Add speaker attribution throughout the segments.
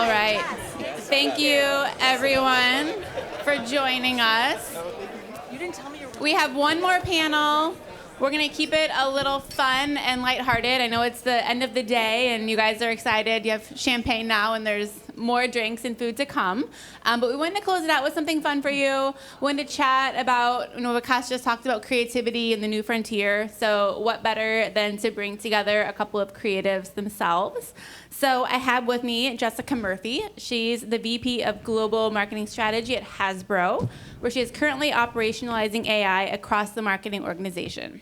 Speaker 1: All right. Thank you, everyone, for joining us.
Speaker 2: You didn't tell me you were...
Speaker 1: We have one more panel. We're going to keep it a little fun and lighthearted. I know it's the end of the day, and you guys are excited. You have champagne now, and there's more drinks and food to come. But we wanted to close it out with something fun for you. We wanted to chat about, Vikas just talked about creativity and the new frontier. So what better than to bring together a couple of creatives themselves? So I have with me Jessica Murphy. She's the VP of Global Marketing Strategy at Hasbro, where she is currently operationalizing AI across the marketing organization.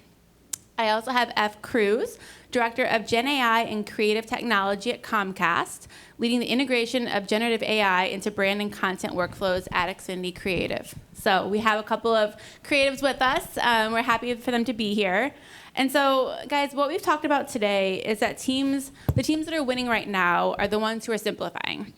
Speaker 1: I also have Cruz, Director of GenAI and Creative Technology at Comcast, leading the integration of generative AI into brand and content workflows at Xfinity Creative. So we have a couple of creatives with us. We're happy for them to be here. And so, guys, what we've talked about today is that the teams that are winning right now are the ones who are simplifying.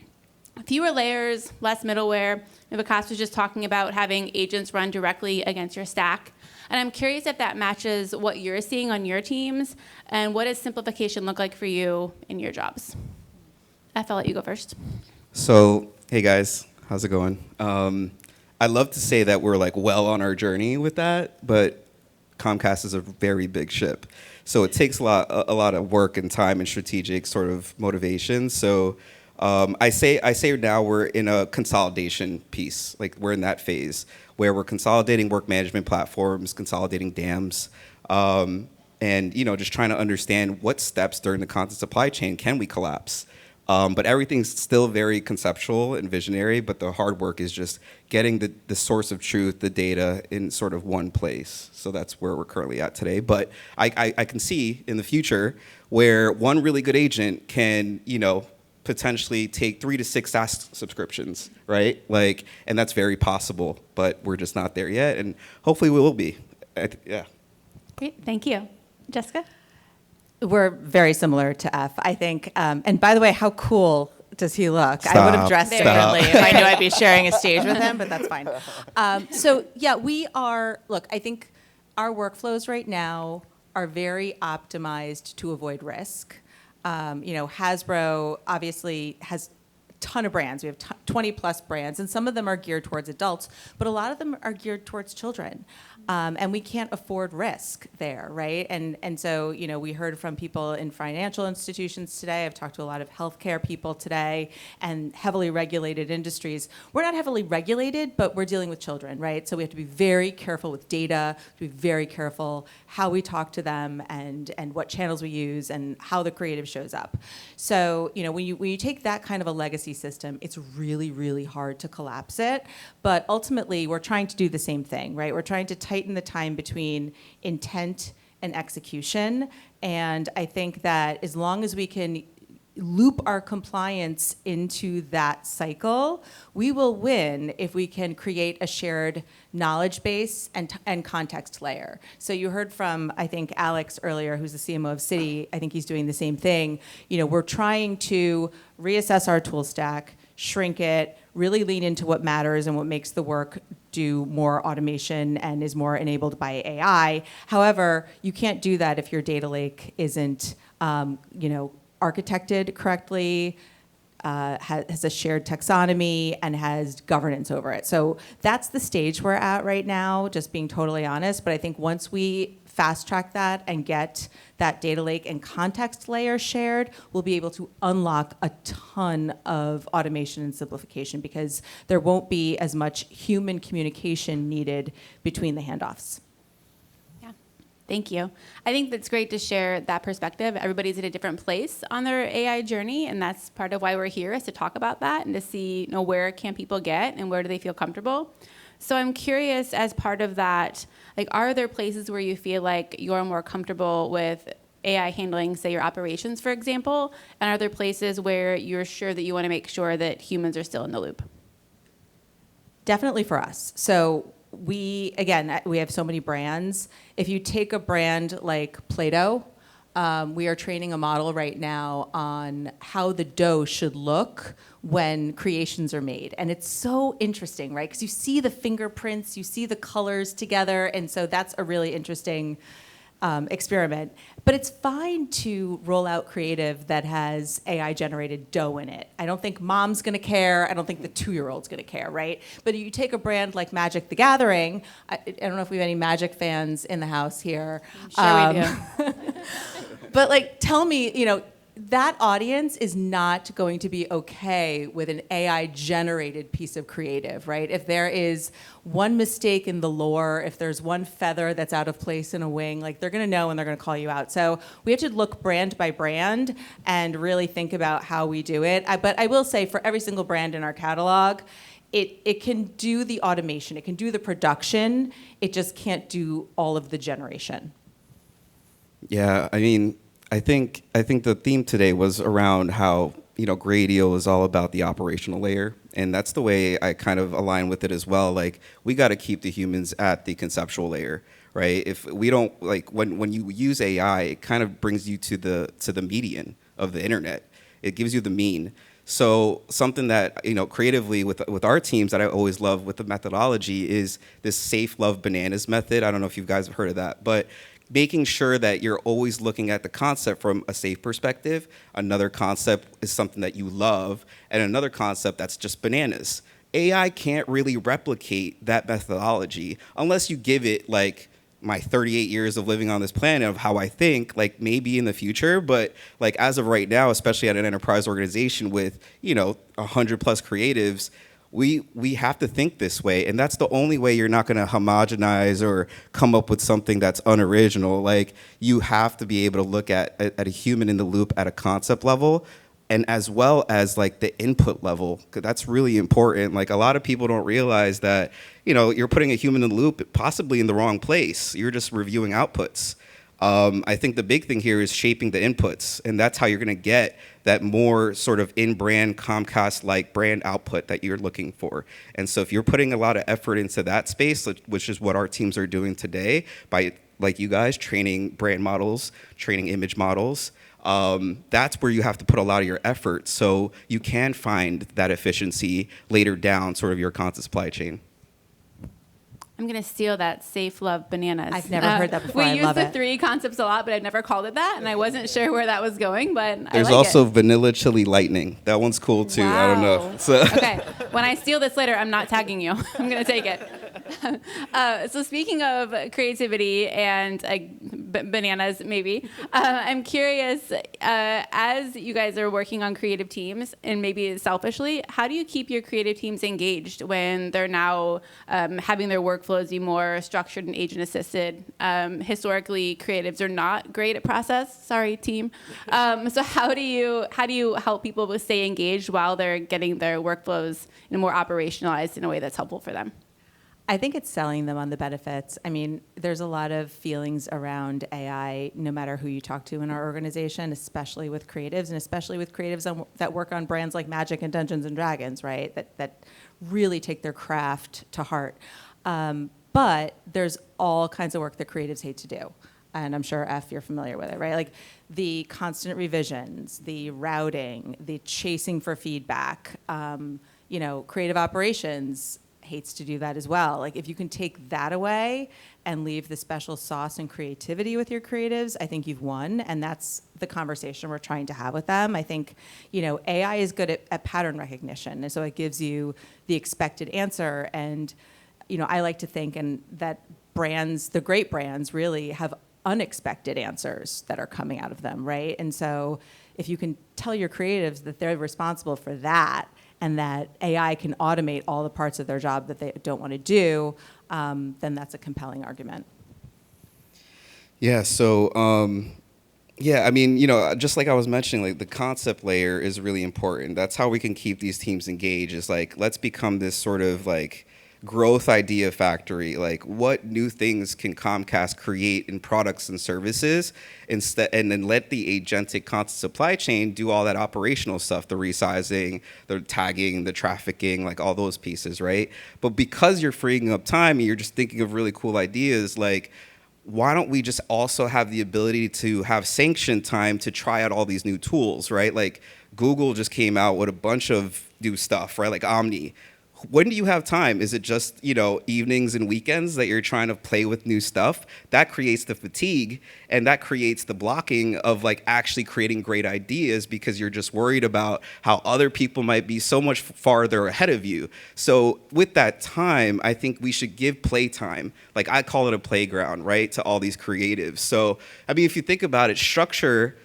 Speaker 1: Fewer layers, less middleware. Vikas was just talking about having agents run directly against your stack. And I'm curious if that matches what you're seeing on your teams, and what does simplification look like for you in your jobs? I'll let you go first.
Speaker 3: So, hey guys, how's it going? I love to say that we're well on our journey with that, but Comcast is a very big ship. So it takes a lot of work and time and strategic sort of motivation. So I say now we're in a consolidation piece. We're in that phase where we're consolidating work management platforms, consolidating dams, and just trying to understand what steps during the content supply chain can we collapse. But everything's still very conceptual and visionary, but the hard work is just getting the source of truth, the data, in sort of one place. So that's where we're currently at today. But I can see in the future where one really good agent can, potentially take 3 to 6 SaaS subscriptions, right? And that's very possible, but we're just not there yet, and hopefully we will be. Yeah.
Speaker 1: Great, thank you. Jessica?
Speaker 2: We're very similar to F, I think. And by the way, how cool does he look?
Speaker 3: Stop.
Speaker 2: I would have dressed differently if I knew I'd be sharing a stage with him, but that's fine. We are, I think our workflows right now are very optimized to avoid risk. Hasbro obviously has a ton of brands. We have 20 plus brands, and some of them are geared towards adults, but a lot of them are geared towards children. And we can't afford risk there, right? And so, we heard from people in financial institutions today. I've talked to a lot of healthcare people today, and heavily regulated industries. We're not heavily regulated, but we're dealing with children, right? So we have to be very careful with data, to be very careful how we talk to them, and what channels we use, and how the creative shows up. So, when you take that kind of a legacy system, it's really, really hard to collapse it. But ultimately, we're trying to do the same thing, right? We're trying to tighten the time between intent and execution. And I think that as long as we can loop our compliance into that cycle, we will win if we can create a shared knowledge base and context layer. So you heard from, I think, Alex earlier, who's the CMO of Citi. I think he's doing the same thing. We're trying to reassess our tool stack, shrink it, really lean into what matters and what makes the work do more automation and is more enabled by AI. However, you can't do that if your data lake isn't, architected correctly, has a shared taxonomy, and has governance over it. So that's the stage we're at right now, just being totally honest. But I think once we fast track that and get that data lake and context layer shared, we'll be able to unlock a ton of automation and simplification, because there won't be as much human communication needed between the handoffs.
Speaker 1: Thank you. I think that's great to share that perspective. Everybody's at a different place on their AI journey, and that's part of why we're here, is to talk about that and to see, where can people get and where do they feel comfortable. So I'm curious, as part of that, are there places where you feel like you're more comfortable with AI handling, say, your operations, for example, and are there places where you're sure that you want to make sure that humans are still in the loop?
Speaker 2: Definitely for us. So we have so many brands. If you take a brand like Play-Doh, we are training a model right now on how the dough should look when creations are made. And it's so interesting, right? Because you see the fingerprints, you see the colors together. And so that's a really interesting experiment. But it's fine to roll out creative that has AI-generated dough in it. I don't think mom's going to care. I don't think the 2-year-old's going to care, right? But if you take a brand like Magic the Gathering, I don't know if we have any Magic fans in the house here.
Speaker 1: I'm sure we do.
Speaker 2: But like, tell me, that audience is not going to be okay with an AI-generated piece of creative, right? If there is one mistake in the lore, if there's one feather that's out of place in a wing, like they're going to know and they're going to call you out. So we have to look brand by brand and really think about how we do it. But I will say, for every single brand in our catalog, it can do the automation, it can do the production, it just can't do all of the generation.
Speaker 3: Yeah, I mean, I think the theme today was around how, Gradial is all about the operational layer. And that's the way I kind of align with it as well. Like, we got to keep the humans at the conceptual layer, right? If we don't, like, when you use AI, it kind of brings you to the median of the internet. It gives you the mean. So something that, creatively with our teams that I always love with the methodology is this safe love bananas method. I don't know if you guys have heard of that, but making sure that you're always looking at the concept from a safe perspective. Another concept is something that you love, and another concept that's just bananas. AI can't really replicate that methodology unless you give it like my 38 years of living on this planet of how I think, like maybe in the future, but like as of right now, especially at an enterprise organization with 100 plus creatives, we have to think this way, and that's the only way you're not going to homogenize or come up with something that's unoriginal. Like, you have to be able to look at a human in the loop at a concept level, and as well as like the input level, 'cause that's really important. Like, a lot of people don't realize that you're putting a human in the loop possibly in the wrong place. You're just reviewing outputs. I think the big thing here is shaping the inputs, and that's how you're going to get that more sort of in-brand Comcast-like brand output that you're looking for. And so if you're putting a lot of effort into that space, which is what our teams are doing today by, like you guys, training brand models, training image models, that's where you have to put a lot of your effort so you can find that efficiency later down sort of your content supply chain.
Speaker 1: I'm going to steal that safe love bananas.
Speaker 2: I've never heard that before.
Speaker 1: We
Speaker 2: I
Speaker 1: use
Speaker 2: love
Speaker 1: the
Speaker 2: it.
Speaker 1: 3 concepts a lot, but I've never called it that, and I wasn't sure where that was going, but
Speaker 3: There's
Speaker 1: I like
Speaker 3: also
Speaker 1: it.
Speaker 3: vanilla chili lightning. That one's cool too. I don't know.
Speaker 1: Wow.
Speaker 3: So.
Speaker 1: Okay, when I steal this later, I'm not tagging you. I'm going to take it. So speaking of creativity and bananas, maybe, I'm curious, as you guys are working on creative teams, and maybe selfishly, how do you keep your creative teams engaged when they're now having their workflows be more structured and agent-assisted? Historically, creatives are not great at process. Sorry, team. So how do you help people stay engaged while they're getting their workflows more operationalized in a way that's helpful for them?
Speaker 2: I think it's selling them on the benefits. I mean, there's a lot of feelings around AI, no matter who you talk to in our organization, especially with creatives, and especially with creatives that work on brands like Magic and Dungeons and Dragons, right? That really take their craft to heart. But there's all kinds of work that creatives hate to do. And I'm sure, F, you're familiar with it, right? Like the constant revisions, the routing, the chasing for feedback, creative operations hates to do that as well. Like, if you can take that away and leave the special sauce and creativity with your creatives, I think you've won. And that's the conversation we're trying to have with them. I think, AI is good at pattern recognition. And so it gives you the expected answer. And, I like to think that the great brands really have unexpected answers that are coming out of them, right? And so if you can tell your creatives that they're responsible for that, and that AI can automate all the parts of their job that they don't want to do, then that's a compelling argument.
Speaker 3: Yeah, so, I mean, just like I was mentioning, like the concept layer is really important. That's how we can keep these teams engaged, is like, let's become this sort of like growth idea factory. Like, what new things can Comcast create in products and services instead, and then let the agentic content supply chain do all that operational stuff, the resizing, the tagging, the trafficking, like all those pieces, right? But because you're freeing up time and you're just thinking of really cool ideas, like, why don't we just also have the ability to have sanction time to try out all these new tools, right? Like, Google just came out with a bunch of new stuff, right? Like Omni. when do you have time? Is it just, evenings and weekends that you're trying to play with new stuff? That creates the fatigue, and that creates the blocking of like actually creating great ideas, because you're just worried about how other people might be so much farther ahead of you. So with that time, I think we should give playtime. Like, I call it a playground, right, to all these creatives. So, I mean, if you think about it, structure,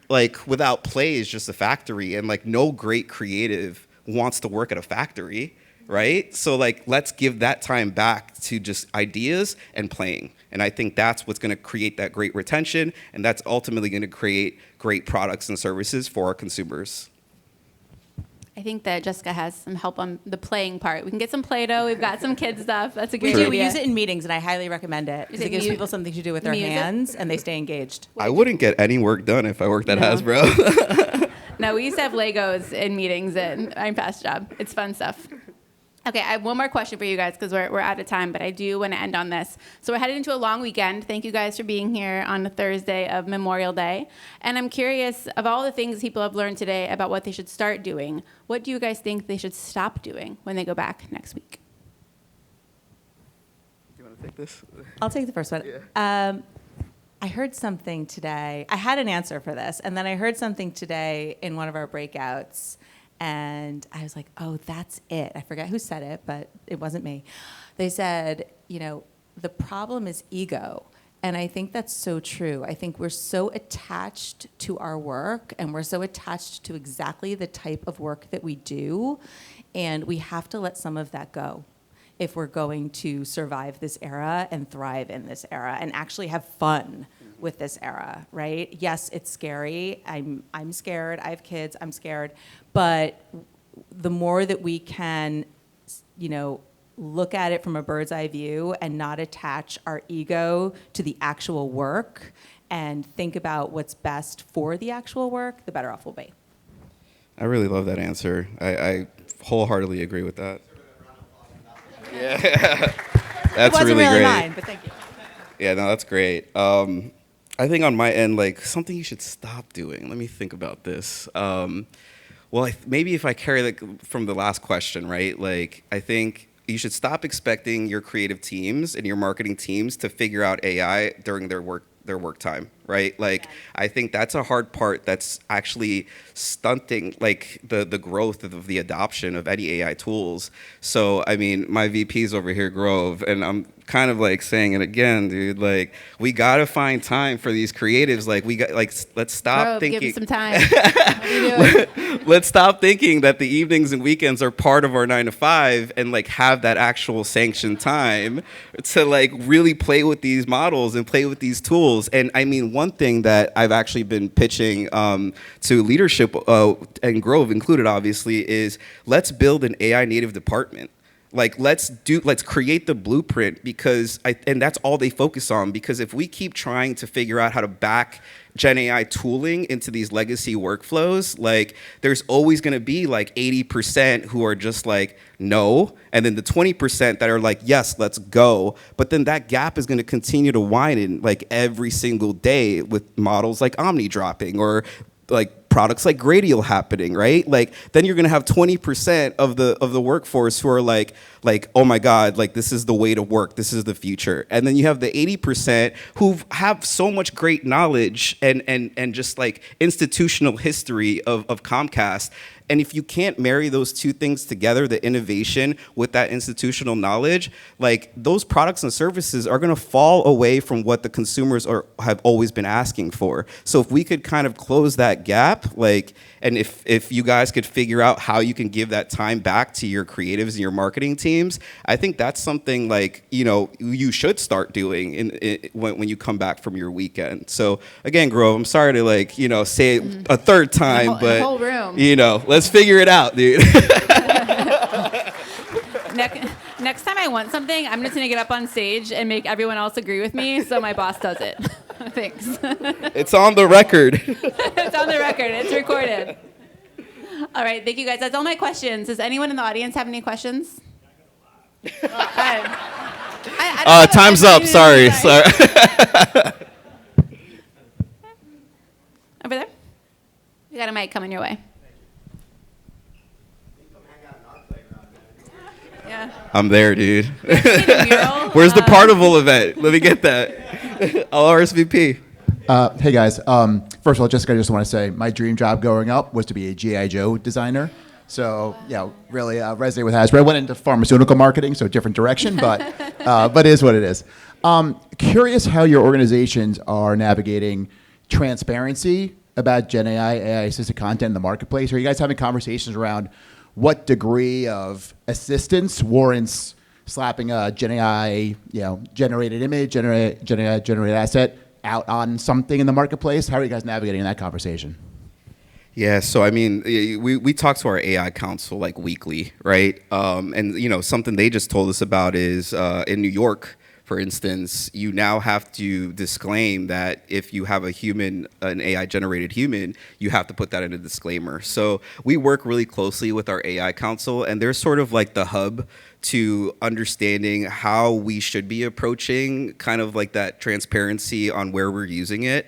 Speaker 3: like, without play is just a factory, and like no great creative wants to work at a factory, right? So like, let's give that time back to just ideas and playing. And I think that's what's going to create that great retention, and that's ultimately going to create great products and services for our consumers.
Speaker 1: I think that Jessica has some help on the playing part. We can get some Play-Doh. We've got some kids stuff. That's a great idea.
Speaker 2: We use it in meetings, and I highly recommend it because it gives people something to do with their hands, and they stay engaged.
Speaker 3: I wouldn't get any work done if I worked at Hasbro.
Speaker 1: No, we used to have Legos in meetings at my past job. It's fun stuff. Okay, I have one more question for you guys because we're out of time, but I do want to end on this. So we're headed into a long weekend. Thank you guys for being here on a Thursday of Memorial Day. And I'm curious, of all the things people have learned today about what they should start doing, what do you guys think they should stop doing when they go back next week?
Speaker 3: Do you want to take this?
Speaker 2: I'll take the first one.
Speaker 3: Yeah.
Speaker 2: I heard something today. I had an answer for this, and then I heard something today in one of our breakouts. And I was like, oh, that's it. I forget who said it, but it wasn't me. They said, the problem is ego. And I think that's so true. I think we're so attached to our work, and we're so attached to exactly the type of work that we do. And we have to let some of that go if we're going to survive this era and thrive in this era and actually have fun with this era, right? Yes, it's scary. I'm scared. I have kids. I'm scared. But the more that we can, look at it from a bird's eye view and not attach our ego to the actual work and think about what's best for the actual work, the better off we'll be.
Speaker 3: I really love that answer. I wholeheartedly agree with that. Yeah, that's really
Speaker 2: really
Speaker 3: great.
Speaker 2: Mine, but thank you.
Speaker 3: Yeah, no, that's great. I think on my end, like, something you should stop doing. Let me think about this. Well, maybe if I carry from the last question, right? Like, I think you should stop expecting your creative teams and your marketing teams to figure out AI during their work time, right? Like, I think that's a hard part that's actually stunting like the growth of the adoption of any AI tools. So, I mean, my VP's over here, Grove, and I'm kind of like saying it again, dude. Like, we gotta find time for these creatives. Like, let's stop
Speaker 1: Grove,
Speaker 3: thinking.
Speaker 1: give them some time. What are you doing?
Speaker 3: Let's stop thinking that the evenings and weekends are part of our 9 to 5, and like have that actual sanctioned time to like really play with these models and play with these tools. And I mean, one thing that I've actually been pitching to leadership, and Grove included, obviously, is let's build an AI native department. Like, let's create the blueprint, because and that's all they focus on. Because if we keep trying to figure out how to back GenAI tooling into these legacy workflows, like, there's always going to be like 80% who are just like, no, and then the 20% that are like, yes, let's go. But then that gap is going to continue to widen like every single day with models like Omni dropping, or like products like Gradial happening, right? Like, then you're gonna have 20% of the workforce who are like, oh my God, like, this is the way to work, this is the future. And then you have the 80% who have so much great knowledge and just like institutional history of Comcast. And if you can't marry those two things together, the innovation with that institutional knowledge, like, those products and services are gonna fall away from what the consumers have always been asking for. So if we could kind of close that gap, like, and if you guys could figure out how you can give that time back to your creatives and your marketing teams, I think that's something like, you should start doing when you come back from your weekend. So again, Grove, I'm sorry to like, say it a third time, but
Speaker 1: the whole room.
Speaker 3: Let's figure it out, dude.
Speaker 1: Next time I want something, I'm just going to get up on stage and make everyone else agree with me so my boss does it. Thanks.
Speaker 3: It's on the record.
Speaker 1: It's on the record. It's recorded. All right. Thank you, guys. That's all my questions. Does anyone in the audience have any questions?
Speaker 3: Time's up. Sorry.
Speaker 1: Over there. You got a mic coming your way.
Speaker 3: I'm there, dude. Where's the
Speaker 1: Where's
Speaker 3: Partival event? Let me get that. I'll RSVP.
Speaker 4: Hey guys. First of all, Jessica, I just want to say my dream job growing up was to be a G.I. Joe designer. So, really resonate with Hasbro. I went into pharmaceutical marketing, so different direction, but it is what it is. Curious how your organizations are navigating transparency about GenAI, AI-assisted content in the marketplace. Are you guys having conversations around what degree of assistance warrants slapping a GenAI, generated image, generated asset out on something in the marketplace? How are you guys navigating that conversation?
Speaker 3: Yeah, so I mean, we talk to our AI council like weekly, right? And something they just told us about is in New York, for instance, you now have to disclaim that if you have an AI generated human, you have to put that in a disclaimer. So we work really closely with our AI council, and they're sort of like the hub to understanding how we should be approaching kind of like that transparency on where we're using it.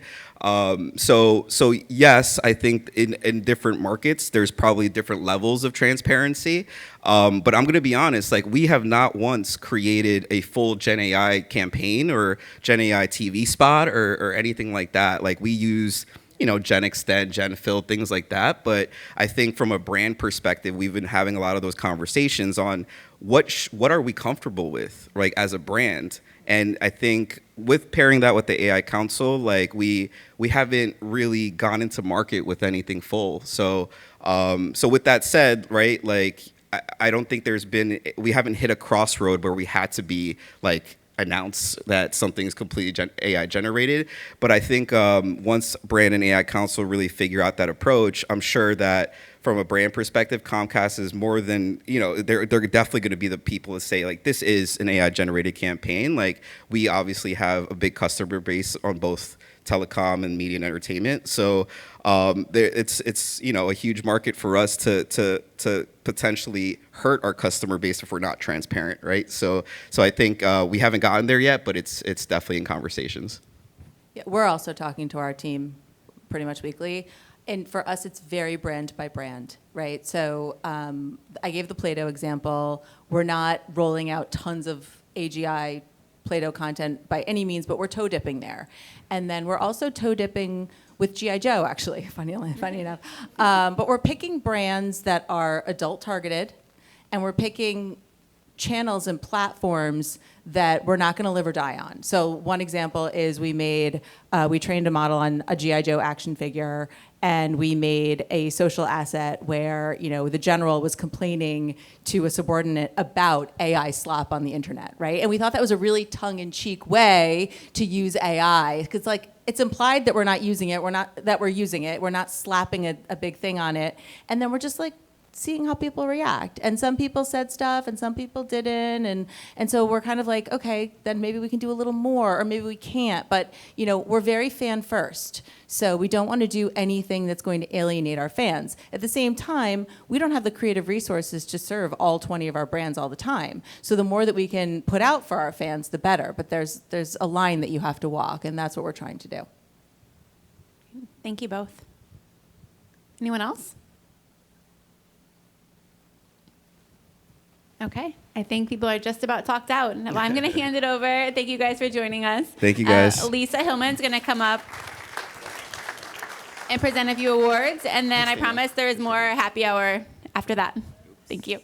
Speaker 3: So yes, I think in different markets, there's probably different levels of transparency. But I'm going to be honest, like we have not once created a full GenAI campaign or GenAI TV spot or anything like that. Like we use, Gen Extend, Gen Fill, things like that. But I think from a brand perspective, we've been having a lot of those conversations on what are we comfortable with, like as a brand. And I think with pairing that with the AI Council, like we haven't really gone into market with anything full. So with that said, right, like I don't think we haven't hit a crossroad where we had to be like announce that something's completely AI generated. But I think once brand and AI Council really figure out that approach, I'm sure that from a brand perspective, Comcast is more than, they're definitely going to be the people to say, like, this is an AI-generated campaign. Like, we obviously have a big customer base on both telecom and media and entertainment. So it's a huge market for us to potentially hurt our customer base if we're not transparent, right? So I think we haven't gotten there yet, but it's definitely in conversations.
Speaker 2: Yeah, we're also talking to our team pretty much weekly. And for us, it's very brand by brand, right? So I gave the Play-Doh example. We're not rolling out tons of AGI Play-Doh content by any means, but we're toe dipping there. And then we're also toe dipping with G.I. Joe, actually, funny enough. But we're picking brands that are adult targeted, and we're picking channels and platforms that we're not going to live or die on. So one example is we trained a model on a G.I. Joe action figure, and we made a social asset where, the general was complaining to a subordinate about AI slop on the internet, right? And we thought that was a really tongue-in-cheek way to use AI, because it's implied that we're not using it, we're using it, we're not slapping a big thing on it, and then we're just seeing how people react. And some people said stuff and some people didn't. And so we're kind of like, okay, then maybe we can do a little more, or maybe we can't. But, we're very fan first. So we don't want to do anything that's going to alienate our fans. At the same time, we don't have the creative resources to serve all 20 of our brands all the time. So the more that we can put out for our fans, the better. But there's a line that you have to walk, and that's what we're trying to do.
Speaker 1: Thank you both. Anyone else? Okay, I think people are just about talked out. Well, I'm going to hand it over. Thank you guys for joining us.
Speaker 3: Thank you, guys.
Speaker 1: Lisa Hillman's going to come up and present a few awards, and then I promise there is more happy hour after that. Thank you.